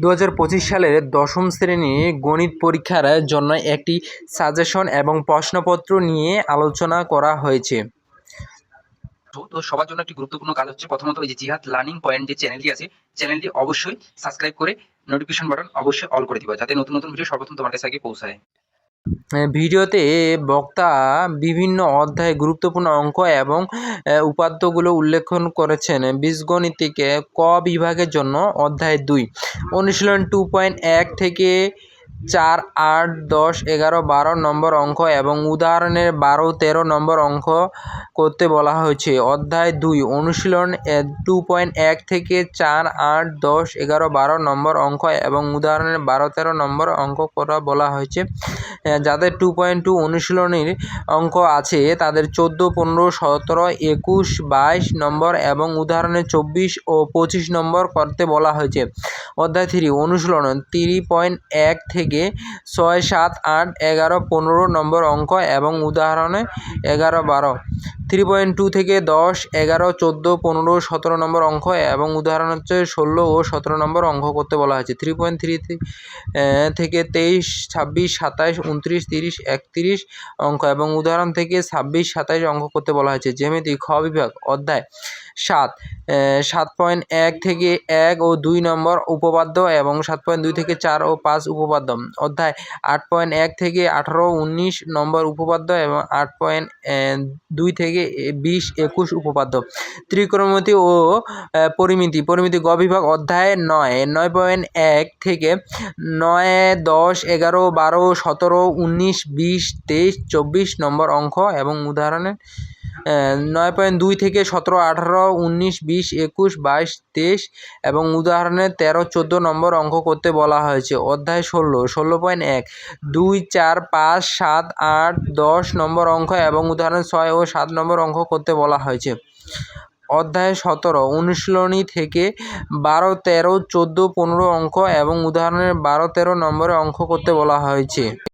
2025 সালের দশম শ্রেণীর গণিত পরীক্ষার জন্য একটি সাজেশন এবং প্রশ্নপত্র নিয়ে আলোচনা করা হয়েছে। তো সবার জন্য একটি গুরুত্বপূর্ণ কাজ হচ্ছে প্রথমত এই যে জিহাদ লার্নিং পয়েন্ট যে চ্যানেলটি আছে, চ্যানেলটি অবশ্যই সাবস্ক্রাইব করে নোটিফিকেশন বাটন অবশ্যই অল করে দিবা, যাতে নতুন নতুন ভিডিও সর্বপ্রথম তোমার কাছে আগে পৌঁছায়। ভিডিওতে বক্তা বিভিন্ন অধ্যায়ে গুরুত্বপূর্ণ অঙ্ক এবং উপাত্তগুলো উল্লেখ করেছেন। বীজগণিতে ক বিভাগের জন্য অধ্যায় 2 অনুশীলন 2.1 থেকে 4, 8, 10, 11, 12 নম্বর অঙ্ক এবং উদাহরণের 12, 13 নম্বর অঙ্ক করতে বলা হয়েছে। অধ্যায় 2 অনুশীলন 2.1 থেকে 4, 8, 10, 11, 12 নম্বর অঙ্ক এবং উদাহরণের 12, 13 নম্বর অঙ্ক করা বলা হয়েছে। যাদের 2.2 অনুশীলনীর অঙ্ক আছে তাদের 14, 15, 17, 21, 22 নম্বর এবং উদাহরণের 24 ও 25 নম্বর করতে বলা হয়েছে। অধ্যায় 3 অনুশীলন 3.1 থেকে 6, 7, 8, 11, 15 নম্বর অঙ্ক এবং উদাহরণে 11, 12, 3.2 থেকে 10, 11, 14, 15, 17 নম্বর অঙ্ক এবং উদাহরণ হচ্ছে 16 ও 17 নম্বর অঙ্ক করতে বলা হয়েছে। 3.3 থেকে 23, 26, 27, 29, 30, 31 অঙ্ক এবং উদাহরণ থেকে 26, 27 অঙ্ক করতে বলা হয়েছে। জ্যামিতি খ বিভাগ অধ্যায় 7 7.1 থেকে 1 ও 2 নম্বর উপপাদ্য এবং 7.2 থেকে 4 ও 5 উপপাদ্য। অধ্যায় 8.1 থেকে 18, 19 নম্বর উপপাদ্য এবং 8.2 থেকে 20, 21 উপপাদ্য। ত্রিকোণমিতি ও পরিমিতি গ বিভাগ অধ্যায় 9 9.1 থেকে 9, 10, 11, 12, 17, 19, 20, 23, 24 নম্বর অঙ্ক এবং উদাহরণের 9.2 থেকে 17, 18, 19, 20, 21, 22, 23 এবং উদাহরণের 13, 14 নম্বর অঙ্ক করতে বলা হয়েছে। অধ্যায় 16 16.1 2, 4, 5, 7, 8, 10 নম্বর অঙ্ক এবং উদাহরণ 6 ও 7 নম্বর অঙ্ক করতে বলা হয়েছে। অধ্যায় 17 অনুশীলনী থেকে 12, 13, 14, 15 অঙ্ক এবং উদাহরণের 12, 13 নম্বরে অঙ্ক করতে বলা হয়েছে।